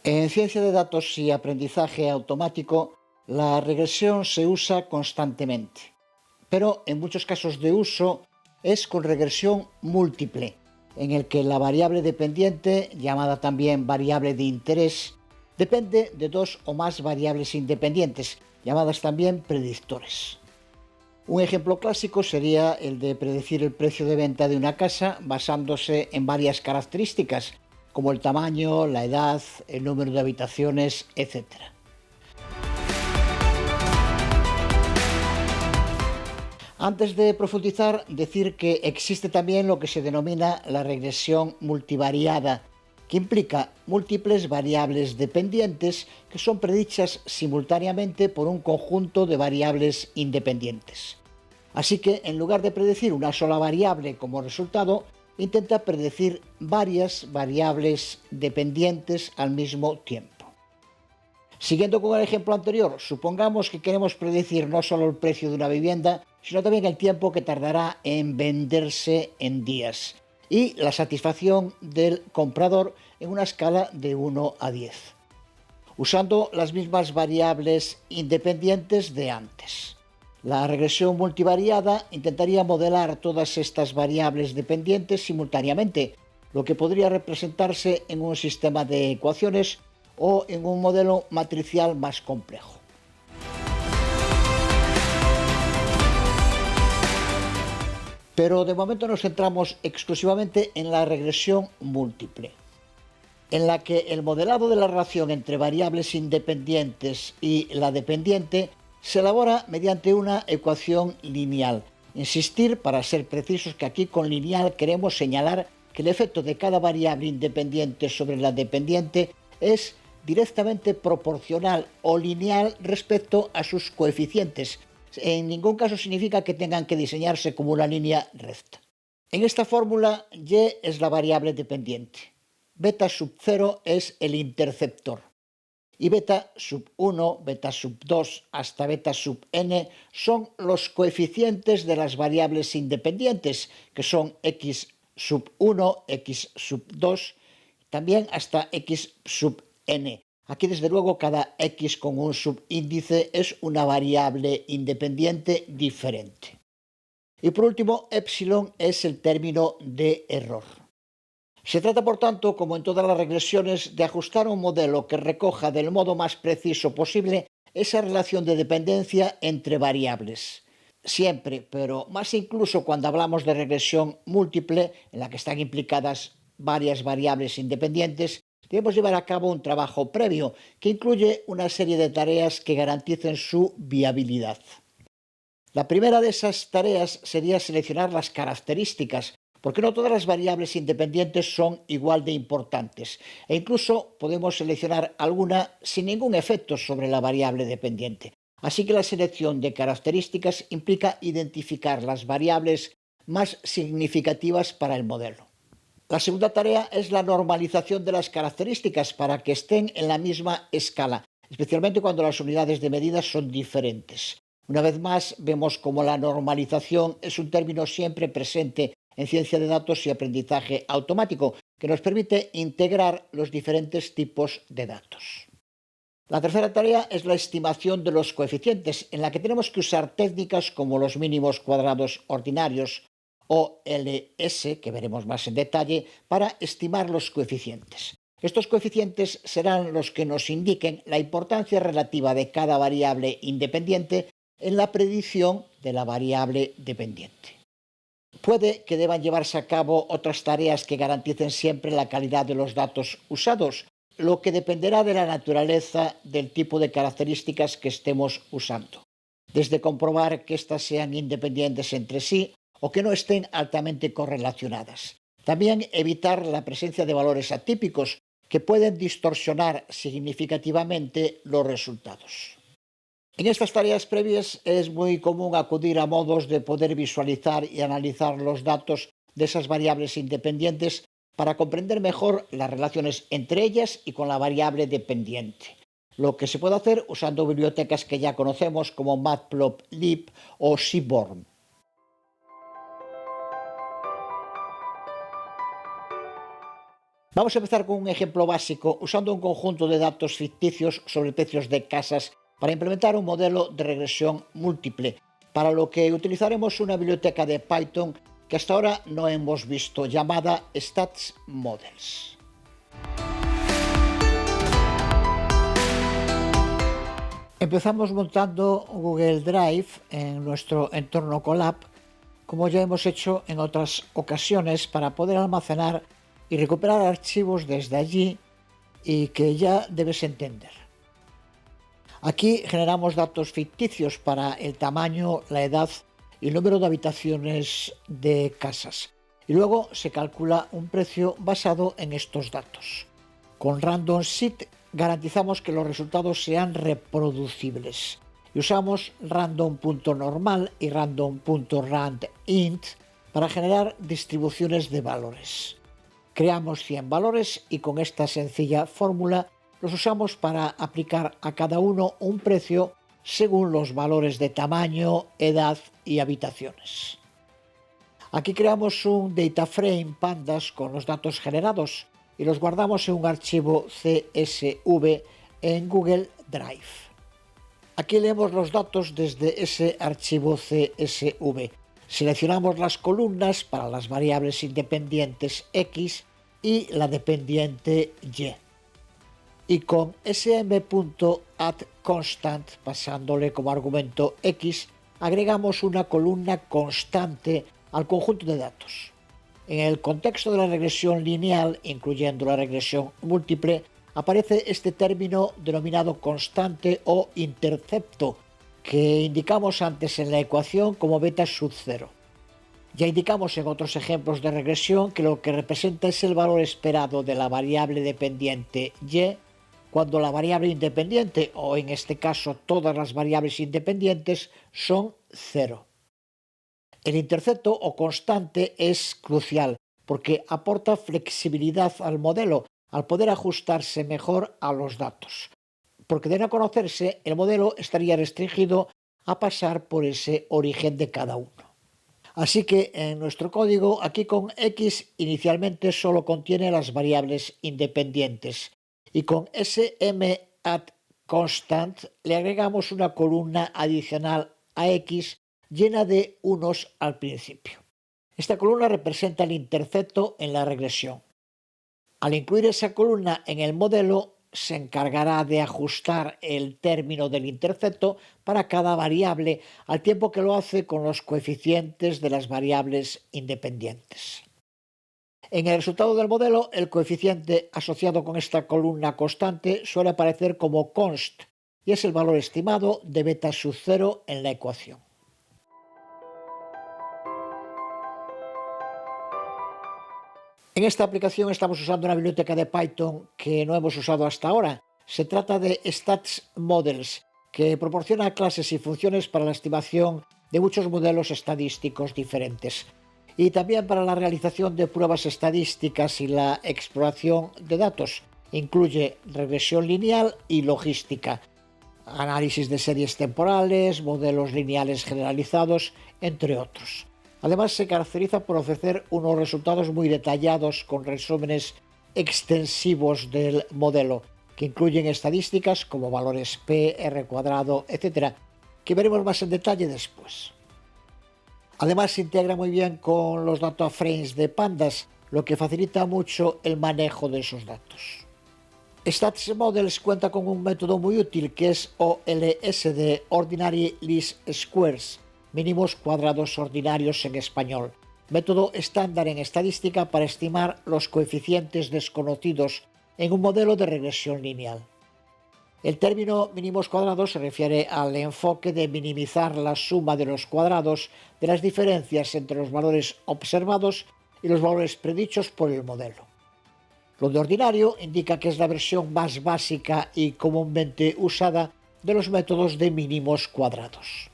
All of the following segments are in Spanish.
En ciencia de datos y aprendizaje automático, la regresión se usa constantemente, pero en muchos casos de uso es con regresión múltiple, en el que la variable dependiente, llamada también variable de interés, depende de dos o más variables independientes, llamadas también predictores. Un ejemplo clásico sería el de predecir el precio de venta de una casa basándose en varias características, como el tamaño, la edad, el número de habitaciones, etc. Antes de profundizar, decir que existe también lo que se denomina la regresión multivariada, que implica múltiples variables dependientes que son predichas simultáneamente por un conjunto de variables independientes. Así que, en lugar de predecir una sola variable como resultado, intenta predecir varias variables dependientes al mismo tiempo. Siguiendo con el ejemplo anterior, supongamos que queremos predecir no solo el precio de una vivienda, sino también el tiempo que tardará en venderse en días y la satisfacción del comprador en una escala de 1 a 10, usando las mismas variables independientes de antes. La regresión multivariada intentaría modelar todas estas variables dependientes simultáneamente, lo que podría representarse en un sistema de ecuaciones o en un modelo matricial más complejo. Pero de momento nos centramos exclusivamente en la regresión múltiple, en la que el modelado de la relación entre variables independientes y la dependiente se elabora mediante una ecuación lineal. Insistir, para ser precisos, que aquí con lineal queremos señalar que el efecto de cada variable independiente sobre la dependiente es directamente proporcional o lineal respecto a sus coeficientes. En ningún caso significa que tengan que diseñarse como una línea recta. En esta fórmula, y es la variable dependiente, beta sub 0 es el interceptor y beta sub 1, beta sub 2 hasta beta sub n son los coeficientes de las variables independientes, que son x sub 1, x sub 2, también hasta x sub n. Aquí, desde luego, cada x con un subíndice es una variable independiente diferente. Y por último, epsilon es el término de error. Se trata, por tanto, como en todas las regresiones, de ajustar un modelo que recoja del modo más preciso posible esa relación de dependencia entre variables. Siempre, pero más incluso cuando hablamos de regresión múltiple, en la que están implicadas varias variables independientes, debemos llevar a cabo un trabajo previo que incluye una serie de tareas que garanticen su viabilidad. La primera de esas tareas sería seleccionar las características, porque no todas las variables independientes son igual de importantes, e incluso podemos seleccionar alguna sin ningún efecto sobre la variable dependiente. Así que la selección de características implica identificar las variables más significativas para el modelo. La segunda tarea es la normalización de las características para que estén en la misma escala, especialmente cuando las unidades de medida son diferentes. Una vez más, vemos cómo la normalización es un término siempre presente en ciencia de datos y aprendizaje automático, que nos permite integrar los diferentes tipos de datos. La tercera tarea es la estimación de los coeficientes, en la que tenemos que usar técnicas como los mínimos cuadrados ordinarios o LS, que veremos más en detalle, para estimar los coeficientes. Estos coeficientes serán los que nos indiquen la importancia relativa de cada variable independiente en la predicción de la variable dependiente. Puede que deban llevarse a cabo otras tareas que garanticen siempre la calidad de los datos usados, lo que dependerá de la naturaleza del tipo de características que estemos usando, desde comprobar que éstas sean independientes entre sí o que no estén altamente correlacionadas. También evitar la presencia de valores atípicos que pueden distorsionar significativamente los resultados. En estas tareas previas es muy común acudir a modos de poder visualizar y analizar los datos de esas variables independientes para comprender mejor las relaciones entre ellas y con la variable dependiente. Lo que se puede hacer usando bibliotecas que ya conocemos como Matplotlib o Seaborn. Vamos a empezar con un ejemplo básico usando un conjunto de datos ficticios sobre precios de casas para implementar un modelo de regresión múltiple, para lo que utilizaremos una biblioteca de Python que hasta ahora no hemos visto, llamada StatsModels. Empezamos montando Google Drive en nuestro entorno Colab, como ya hemos hecho en otras ocasiones, para poder almacenar y recuperar archivos desde allí y que ya debes entender. Aquí generamos datos ficticios para el tamaño, la edad y el número de habitaciones de casas. Y luego se calcula un precio basado en estos datos. Con Random Seed garantizamos que los resultados sean reproducibles. Y usamos random.normal y random.randint para generar distribuciones de valores. Creamos 100 valores y con esta sencilla fórmula los usamos para aplicar a cada uno un precio según los valores de tamaño, edad y habitaciones. Aquí creamos un dataframe pandas con los datos generados y los guardamos en un archivo CSV en Google Drive. Aquí leemos los datos desde ese archivo CSV. Seleccionamos las columnas para las variables independientes X y la dependiente Y. Y con sm.addConstant, pasándole como argumento X, agregamos una columna constante al conjunto de datos. En el contexto de la regresión lineal, incluyendo la regresión múltiple, aparece este término denominado constante o intercepto, que indicamos antes en la ecuación como beta sub 0. Ya indicamos en otros ejemplos de regresión que lo que representa es el valor esperado de la variable dependiente y cuando la variable independiente, o en este caso todas las variables independientes, son 0. El intercepto o constante es crucial porque aporta flexibilidad al modelo al poder ajustarse mejor a los datos. Porque de no conocerse, el modelo estaría restringido a pasar por ese origen de cada uno. Así que en nuestro código, aquí con X inicialmente solo contiene las variables independientes y con sm.addConstant le agregamos una columna adicional a X llena de unos al principio. Esta columna representa el intercepto en la regresión. Al incluir esa columna en el modelo, se encargará de ajustar el término del intercepto para cada variable, al tiempo que lo hace con los coeficientes de las variables independientes. En el resultado del modelo, el coeficiente asociado con esta columna constante suele aparecer como const y es el valor estimado de beta sub 0 en la ecuación. En esta aplicación estamos usando una biblioteca de Python que no hemos usado hasta ahora. Se trata de StatsModels, que proporciona clases y funciones para la estimación de muchos modelos estadísticos diferentes y también para la realización de pruebas estadísticas y la exploración de datos. Incluye regresión lineal y logística, análisis de series temporales, modelos lineales generalizados, entre otros. Además, se caracteriza por ofrecer unos resultados muy detallados con resúmenes extensivos del modelo, que incluyen estadísticas como valores P, R cuadrado, etc., que veremos más en detalle después. Además, se integra muy bien con los data frames de pandas, lo que facilita mucho el manejo de esos datos. StatsModels cuenta con un método muy útil que es OLS de Ordinary Least Squares, mínimos cuadrados ordinarios en español, método estándar en estadística para estimar los coeficientes desconocidos en un modelo de regresión lineal. El término mínimos cuadrados se refiere al enfoque de minimizar la suma de los cuadrados de las diferencias entre los valores observados y los valores predichos por el modelo. Lo de ordinario indica que es la versión más básica y comúnmente usada de los métodos de mínimos cuadrados.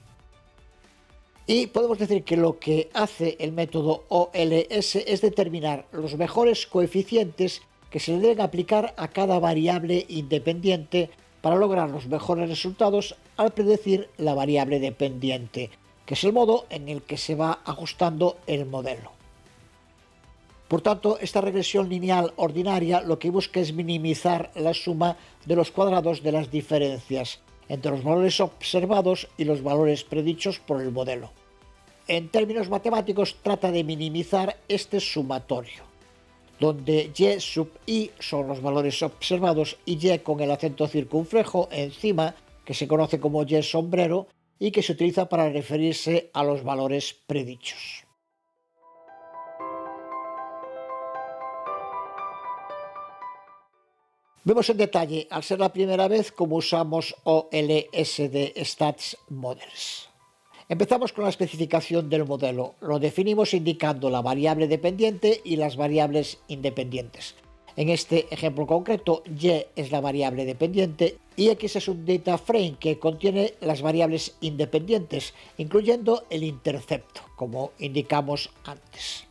Y podemos decir que lo que hace el método OLS es determinar los mejores coeficientes que se le deben aplicar a cada variable independiente para lograr los mejores resultados al predecir la variable dependiente, que es el modo en el que se va ajustando el modelo. Por tanto, esta regresión lineal ordinaria lo que busca es minimizar la suma de los cuadrados de las diferencias entre los valores observados y los valores predichos por el modelo. En términos matemáticos, trata de minimizar este sumatorio, donde y sub i son los valores observados y y con el acento circunflejo encima, que se conoce como y sombrero y que se utiliza para referirse a los valores predichos. Vemos en detalle, al ser la primera vez, cómo usamos OLSD Stats Models. Empezamos con la especificación del modelo. Lo definimos indicando la variable dependiente y las variables independientes. En este ejemplo concreto, y es la variable dependiente y x es un data frame que contiene las variables independientes, incluyendo el intercepto, como indicamos antes.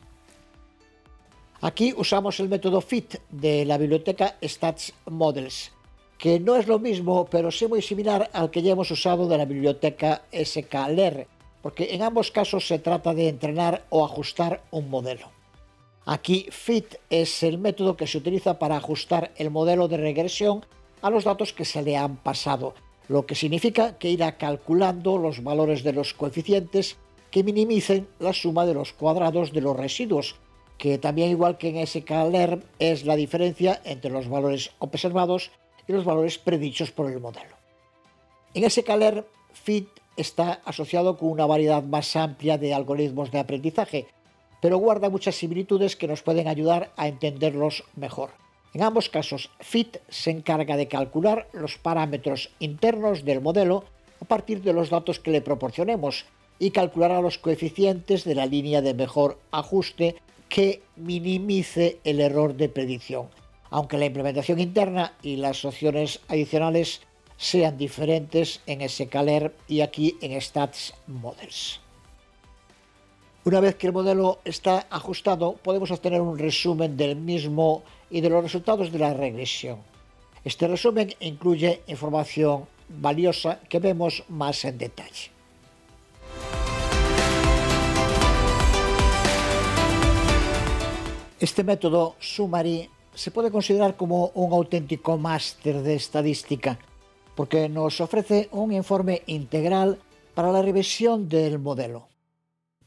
Aquí usamos el método fit de la biblioteca Stats Models, que no es lo mismo, pero sí muy similar al que ya hemos usado de la biblioteca sklearn, porque en ambos casos se trata de entrenar o ajustar un modelo. Aquí fit es el método que se utiliza para ajustar el modelo de regresión a los datos que se le han pasado, lo que significa que irá calculando los valores de los coeficientes que minimicen la suma de los cuadrados de los residuos, que también, igual que en sklearn, es la diferencia entre los valores observados y los valores predichos por el modelo. En sklearn, fit está asociado con una variedad más amplia de algoritmos de aprendizaje, pero guarda muchas similitudes que nos pueden ayudar a entenderlos mejor. En ambos casos, fit se encarga de calcular los parámetros internos del modelo a partir de los datos que le proporcionemos y calculará los coeficientes de la línea de mejor ajuste que minimice el error de predicción, aunque la implementación interna y las opciones adicionales sean diferentes en sklearn y aquí en Stats Models. Una vez que el modelo está ajustado, podemos obtener un resumen del mismo y de los resultados de la regresión. Este resumen incluye información valiosa que vemos más en detalle. Este método Summary se puede considerar como un auténtico máster de estadística, porque nos ofrece un informe integral para la revisión del modelo.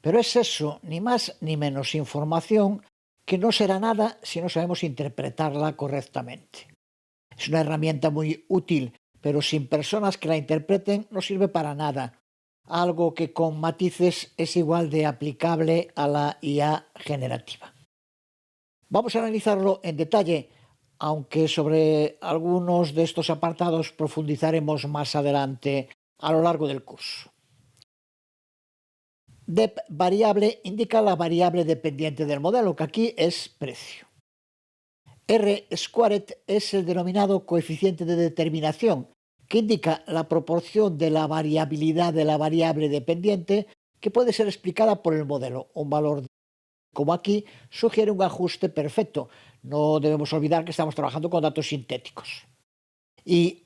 Pero es eso, ni más ni menos información, que no será nada si no sabemos interpretarla correctamente. Es una herramienta muy útil, pero sin personas que la interpreten no sirve para nada, algo que con matices es igual de aplicable a la IA generativa. Vamos a analizarlo en detalle, aunque sobre algunos de estos apartados profundizaremos más adelante a lo largo del curso. Dep variable indica la variable dependiente del modelo, que aquí es precio. R-squared es el denominado coeficiente de determinación, que indica la proporción de la variabilidad de la variable dependiente que puede ser explicada por el modelo. Un valor como aquí sugiere un ajuste perfecto. No debemos olvidar que estamos trabajando con datos sintéticos. Y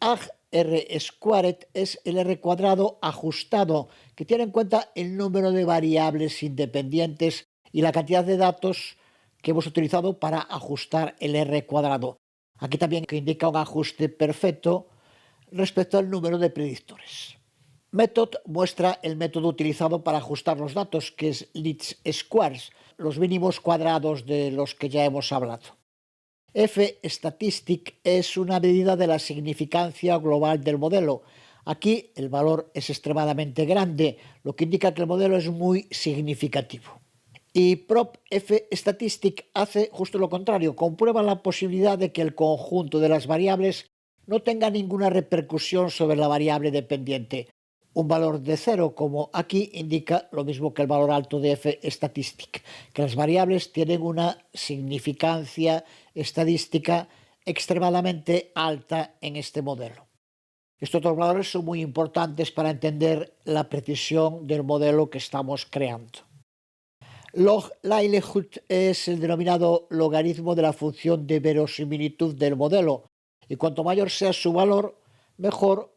R-squared es el R cuadrado ajustado, que tiene en cuenta el número de variables independientes y la cantidad de datos que hemos utilizado para ajustar el R cuadrado. Aquí también indica un ajuste perfecto respecto al número de predictores. Method muestra el método utilizado para ajustar los datos, que es least squares, los mínimos cuadrados de los que ya hemos hablado. F-statistic es una medida de la significancia global del modelo. Aquí el valor es extremadamente grande, lo que indica que el modelo es muy significativo. Y prop F-statistic hace justo lo contrario, comprueba la posibilidad de que el conjunto de las variables no tenga ninguna repercusión sobre la variable dependiente. Un valor de 0, como aquí, indica lo mismo que el valor alto de F-statistic, que las variables tienen una significancia estadística extremadamente alta en este modelo. Estos otros valores son muy importantes para entender la precisión del modelo que estamos creando. Log likelihood es el denominado logaritmo de la función de verosimilitud del modelo, y cuanto mayor sea su valor, mejor,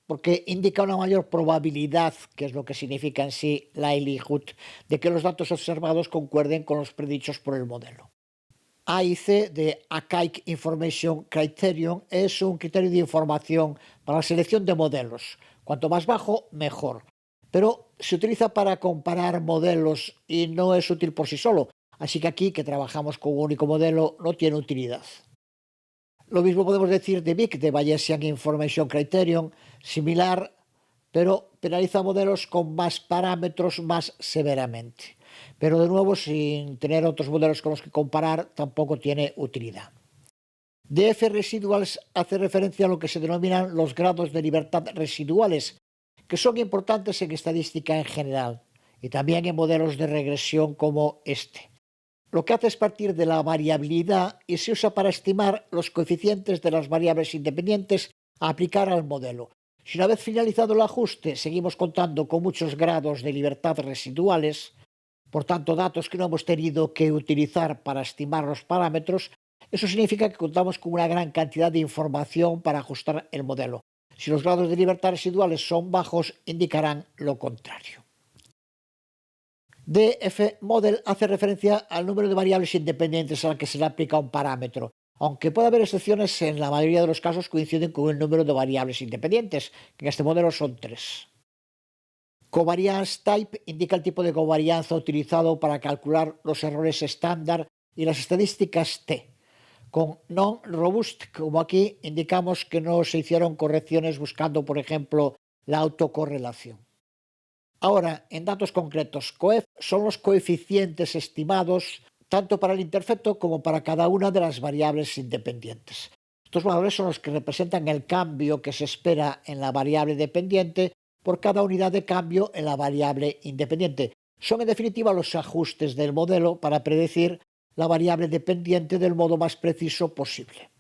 porque indica una mayor probabilidad, que es lo que significa en sí likelihood, de que los datos observados concuerden con los predichos por el modelo. A y C de Archaic Information Criterion es un criterio de información para la selección de modelos. Cuanto más bajo, mejor. Pero se utiliza para comparar modelos y no es útil por sí solo. Así que aquí, que trabajamos con un único modelo, no tiene utilidad. Lo mismo podemos decir de BIC, de Bayesian Information Criterion, similar, pero penaliza modelos con más parámetros más severamente. Pero de nuevo, sin tener otros modelos con los que comparar, tampoco tiene utilidad. DF residuals hace referencia a lo que se denominan los grados de libertad residuales, que son importantes en estadística en general y también en modelos de regresión como este. Lo que hace es partir de la variabilidad y se usa para estimar los coeficientes de las variables independientes a aplicar al modelo. Si una vez finalizado el ajuste seguimos contando con muchos grados de libertad residuales, por tanto datos que no hemos tenido que utilizar para estimar los parámetros, eso significa que contamos con una gran cantidad de información para ajustar el modelo. Si los grados de libertad residuales son bajos, indicarán lo contrario. DF Model hace referencia al número de variables independientes a las que se le aplica un parámetro, aunque puede haber excepciones, en la mayoría de los casos coinciden con el número de variables independientes, que en este modelo son 3. Covariance Type indica el tipo de covarianza utilizado para calcular los errores estándar y las estadísticas T. Con Non-Robust, como aquí, indicamos que no se hicieron correcciones buscando, por ejemplo, la autocorrelación. Ahora, en datos concretos, COEF son los coeficientes estimados tanto para el intercepto como para cada una de las variables independientes. Estos valores son los que representan el cambio que se espera en la variable dependiente por cada unidad de cambio en la variable independiente. Son en definitiva los ajustes del modelo para predecir la variable dependiente del modo más preciso posible.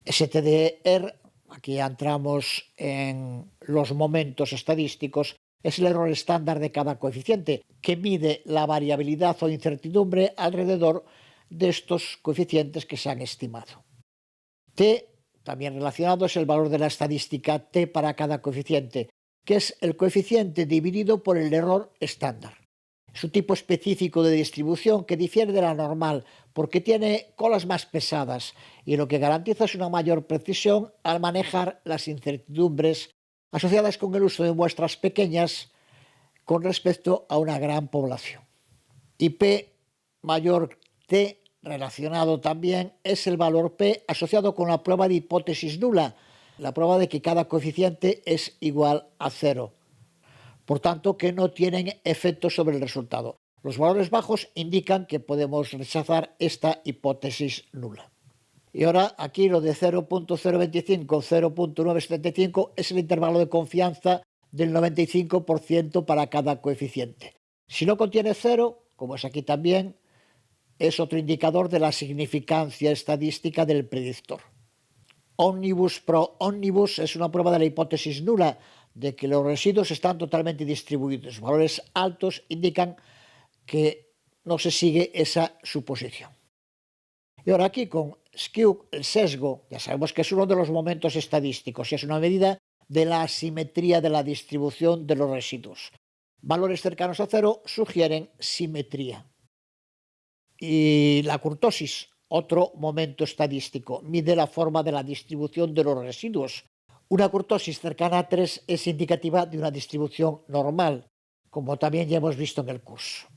STDR, aquí entramos en los momentos estadísticos, es el error estándar de cada coeficiente, que mide la variabilidad o incertidumbre alrededor de estos coeficientes que se han estimado. T, también relacionado, es el valor de la estadística T para cada coeficiente, que es el coeficiente dividido por el error estándar. Es un tipo específico de distribución que difiere de la normal porque tiene colas más pesadas y lo que garantiza es una mayor precisión al manejar las incertidumbres asociadas con el uso de muestras pequeñas con respecto a una gran población. Y P mayor T relacionado también es el valor P asociado con la prueba de hipótesis nula, la prueba de que cada coeficiente es igual a 0. Por tanto, que no tienen efecto sobre el resultado. Los valores bajos indican que podemos rechazar esta hipótesis nula. Y ahora aquí lo de 0.025, 0.975 es el intervalo de confianza del 95% para cada coeficiente. Si no contiene 0, como es aquí también, es otro indicador de la significancia estadística del predictor. Omnibus pro omnibus es una prueba de la hipótesis nula de que los residuos están totalmente distribuidos. Valores altos indican que no se sigue esa suposición. Y ahora aquí con skew, el sesgo, ya sabemos que es uno de los momentos estadísticos y es una medida de la asimetría de la distribución de los residuos. Valores cercanos a 0 sugieren simetría. Y la kurtosis, otro momento estadístico, mide la forma de la distribución de los residuos. Una kurtosis cercana a 3 es indicativa de una distribución normal, como también ya hemos visto en el curso.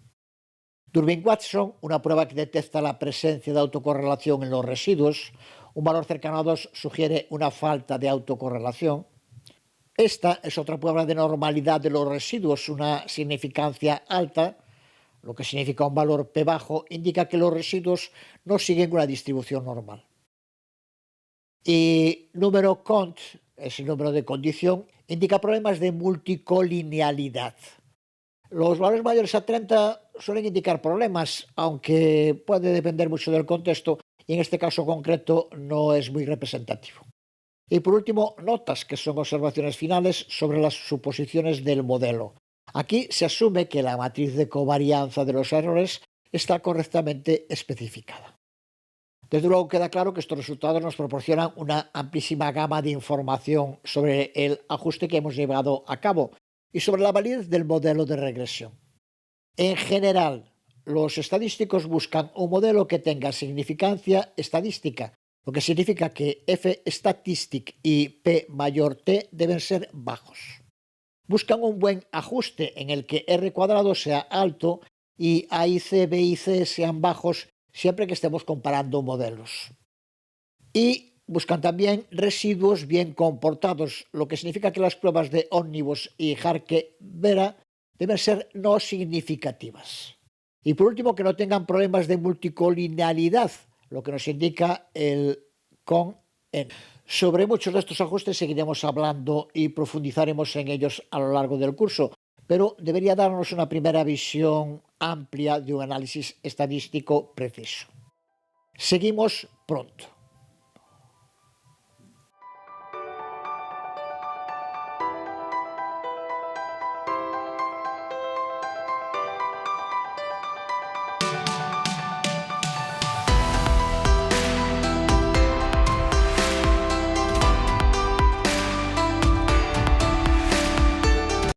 Durbin-Watson, una prueba que detecta la presencia de autocorrelación en los residuos. Un valor cercano a 2 sugiere una falta de autocorrelación. Esta es otra prueba de normalidad de los residuos, una significancia alta, lo que significa un valor P bajo, indica que los residuos no siguen una distribución normal. Y número cont, es el número de condición, indica problemas de multicolinealidad. Los valores mayores a 30 suelen indicar problemas, aunque puede depender mucho del contexto y en este caso concreto no es muy representativo. Y por último, notas, que son observaciones finales sobre las suposiciones del modelo. Aquí se asume que la matriz de covarianza de los errores está correctamente especificada. Desde luego queda claro que estos resultados nos proporcionan una amplísima gama de información sobre el ajuste que hemos llevado a cabo y sobre la validez del modelo de regresión. En general, los estadísticos buscan un modelo que tenga significancia estadística, lo que significa que F statistic y P mayor T deben ser bajos. Buscan un buen ajuste en el que R cuadrado sea alto y A y C, B y C sean bajos siempre que estemos comparando modelos. Y buscan también residuos bien comportados, lo que significa que las pruebas de Omnibus y Harke-Vera deben ser no significativas. Y por último, que no tengan problemas de multicolinealidad, lo que nos indica el con N. Sobre muchos de estos ajustes seguiremos hablando y profundizaremos en ellos a lo largo del curso, pero debería darnos una primera visión amplia de un análisis estadístico preciso. Seguimos pronto.